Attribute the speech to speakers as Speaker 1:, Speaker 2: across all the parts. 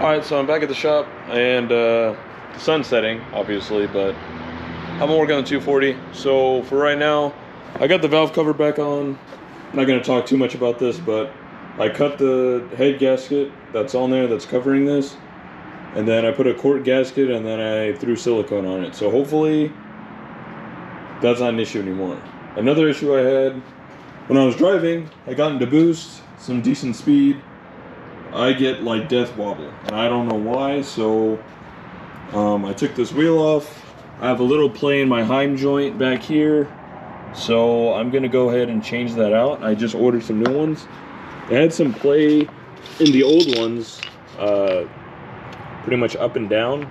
Speaker 1: Alright, so I'm back at the shop, and the sun's setting, obviously, but I'm working on the 240. So for right now, I got the valve cover back on. I'm not going to talk too much about this, but I cut the head gasket that's on there that's covering this, and then I put a quart gasket, and then I threw silicone on it. So hopefully that's not an issue anymore. Another issue I had, when I was driving, I got into boost, some decent speed. I get like death wobble, and I don't know why. So I took this wheel off. I have a little play in my Heim joint back here, so I'm gonna go ahead and change that out. I just ordered some new ones. I had some play in the old ones, pretty much up and down,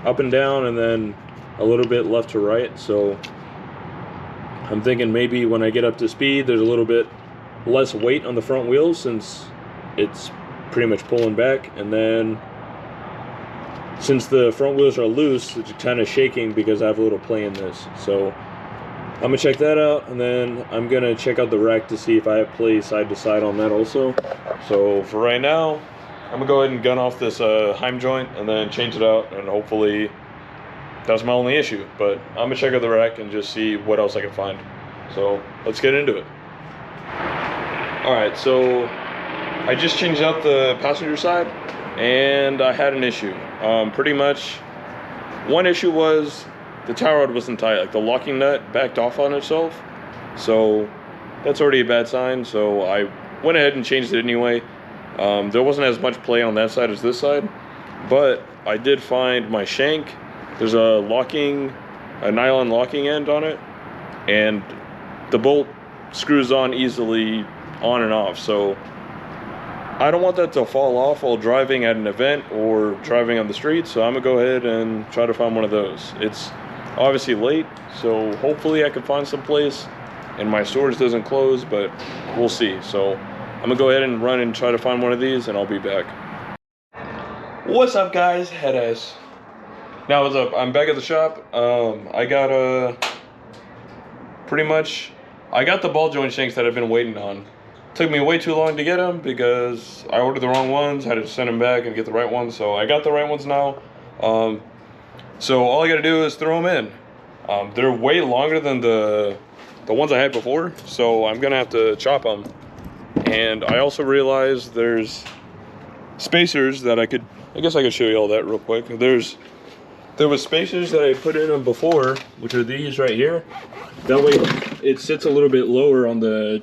Speaker 1: and then a little bit left to right. So I'm thinking maybe when I get up to speed, there's a little bit less weight on the front wheels since it's pretty much pulling back, and then since the front wheels are loose, it's kind of shaking because I have a little play in this. So I'm gonna check that out, and then I'm gonna check out the rack to see if I have play side to side on that also. So for right now, I'm gonna go ahead and gun off this Heim joint and then change it out, and hopefully that's my only issue. But I'm gonna check out the rack and just see what else I can find. So let's get into it. Alright, so I just changed out the passenger side, and I had an issue. Pretty much, one issue was the tie rod wasn't tight. Like the locking nut backed off on itself, so that's already a bad sign. So I went ahead and changed it anyway. There wasn't as much play on that side as this side, but I did find my shank. There's a nylon locking end on it, and the bolt screws on easily on and off. So I don't want that to fall off while driving at an event or driving on the street, so I'm gonna go ahead and try to find one of those. It's obviously late, so hopefully I can find some place and my storage doesn't close, but we'll see. So I'm gonna go ahead and run and try to find one of these, and I'll be back. What's up, guys? Head ass. Now what's up? I'm back at the shop. I got I got the ball joint shanks that I've been waiting on. Took me way too long to get them because I ordered the wrong ones. Had to send them back and get the right ones. So I got the right ones now. So all I got to do is throw them in. They're way longer than the ones I had before, so I'm gonna have to chop them. And I also realized there's spacers that I guess I could show you all that real quick. There was spacers that I put in them before, which are these right here. That way it sits a little bit lower on the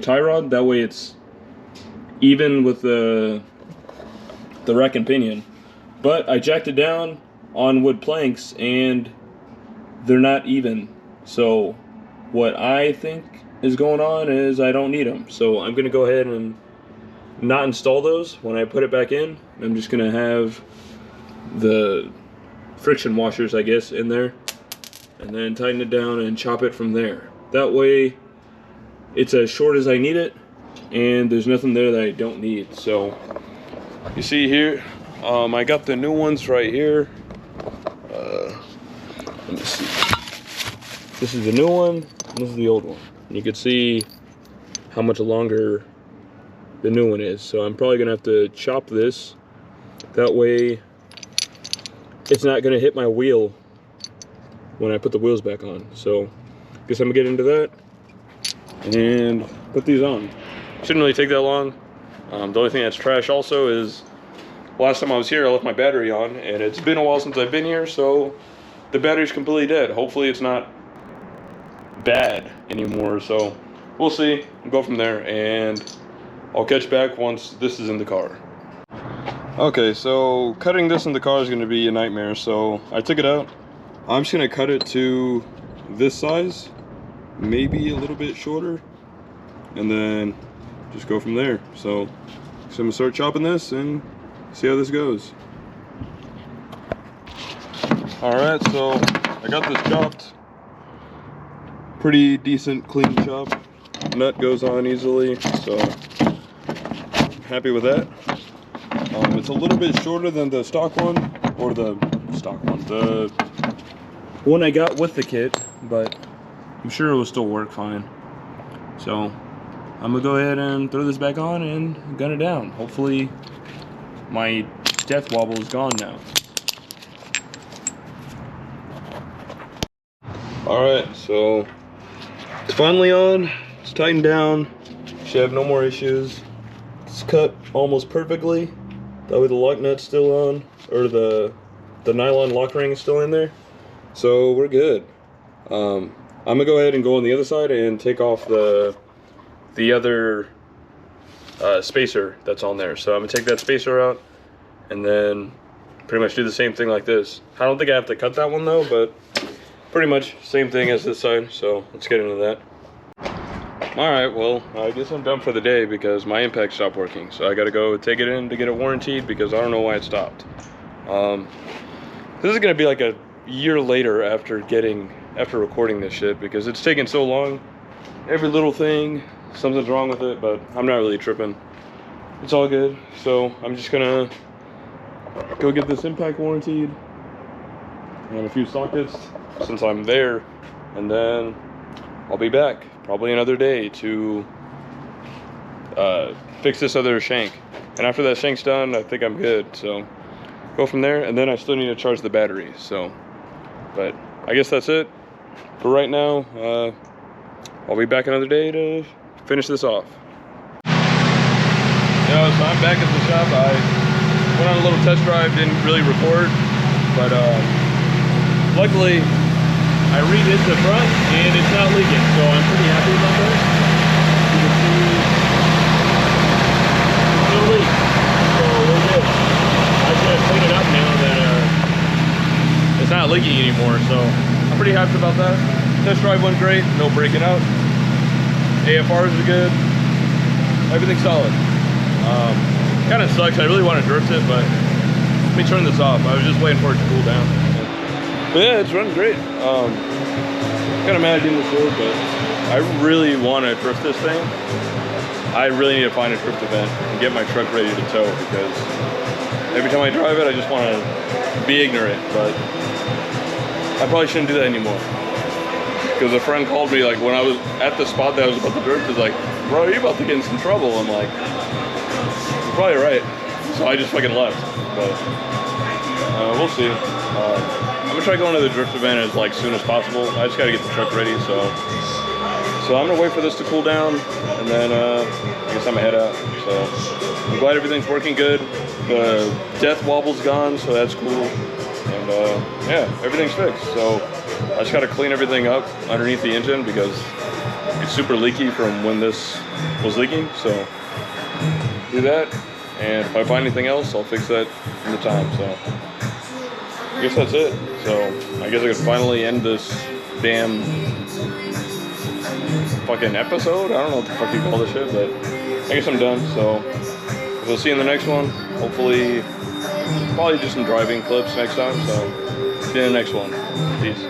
Speaker 1: tie rod. That way it's even with the rack and pinion. But I jacked it down on wood planks and they're not even. So what I think is going on is I don't need them. So I'm gonna go ahead and not install those when I put it back in. I'm just gonna have the friction washers, I guess, in there, and then tighten it down and chop it from there. That way it's as short as I need it, and there's nothing there that I don't need. So you see here, I got the new ones right here. Let me see. This is the new one, and this is the old one. And you can see how much longer the new one is. So I'm probably gonna have to chop this. That way it's not gonna hit my wheel when I put the wheels back on. So I guess I'm gonna get into that and put these on. Shouldn't really take that long. The only thing that's trash also is last time I was here I left my battery on, and it's been a while since I've been here, so the battery's completely dead. Hopefully it's not bad anymore, so we'll see. We'll go from there, and I'll catch back once this is in the car. Okay, so cutting this in the car is going to be a nightmare, so I took it out. I'm just going to cut it to this size, maybe a little bit shorter, and then just go from there. So I'm gonna start chopping this and see how this goes. Alright, so I got this chopped. Pretty decent clean chop. Nut goes on easily, so I'm happy with that. It's a little bit shorter than the stock one, or the one I got with the kit, but I'm sure it will still work fine. So I'm gonna go ahead and throw this back on and gun it down. Hopefully my death wobble is gone now. Alright, so it's finally on. It's tightened down. Should have no more issues. It's cut almost perfectly. That way the lock nut's still on, or the nylon lock ring is still in there. So we're good. I'm gonna go ahead and go on the other side and take off the other spacer that's on there. So I'm gonna take that spacer out and then pretty much do the same thing like this. I don't think I have to cut that one though, but pretty much same thing as this side. So let's get into that. All right, well, I guess I'm done for the day because my impact stopped working. So I gotta go take it in to get it warrantied because I don't know why it stopped. This is gonna be like a year later after recording this shit because it's taken so long. Every little thing, something's wrong with it, but I'm not really tripping. It's all good. So I'm just gonna go get this impact warrantied and a few sockets since I'm there, and then I'll be back probably another day to fix this other shank. And after that shank's done, I think I'm good. So go from there, and then I still need to charge the battery. So, but I guess that's it for right now. I'll be back another day to finish this off. So I'm back at the shop. I went on a little test drive, didn't really record, but luckily I redid the front and it's not leaking, so I'm pretty happy about that. You can see no leak, so we're good. I just gotta clean it up now that it's not leaking anymore, so I'm pretty happy about that. Test drive went great, no breaking out. AFRs are good, everything's solid. Kind of sucks, I really want to drift it, but let me turn this off. I was just waiting for it to cool down. But yeah, it's running great. Kind of mad I didn't record, but I really want to drift this thing. I really need to find a drift event and get my truck ready to tow, because every time I drive it, I just want to be ignorant, but I probably shouldn't do that anymore. Because a friend called me, like, when I was at the spot that I was about to drift, he's like, bro, are you about to get in some trouble? I'm like, you're probably right. So I just fucking left, but we'll see. I'm gonna try going to the drift event as like soon as possible. I just gotta get the truck ready, so I'm gonna wait for this to cool down, and then I guess I'm gonna head out. So I'm glad everything's working good. The death wobble's gone, so that's cool, and yeah, everything's fixed. So I just gotta clean everything up underneath the engine because it's super leaky from when this was leaking. So do that, and if I find anything else, I'll fix that in the time. So I guess that's it. So I guess I could finally end this damn fucking episode. I don't know what the fuck you call this shit, but I guess I'm done. So we'll see you in the next one. Hopefully, probably just some driving clips next time. So see you in the next one. Peace.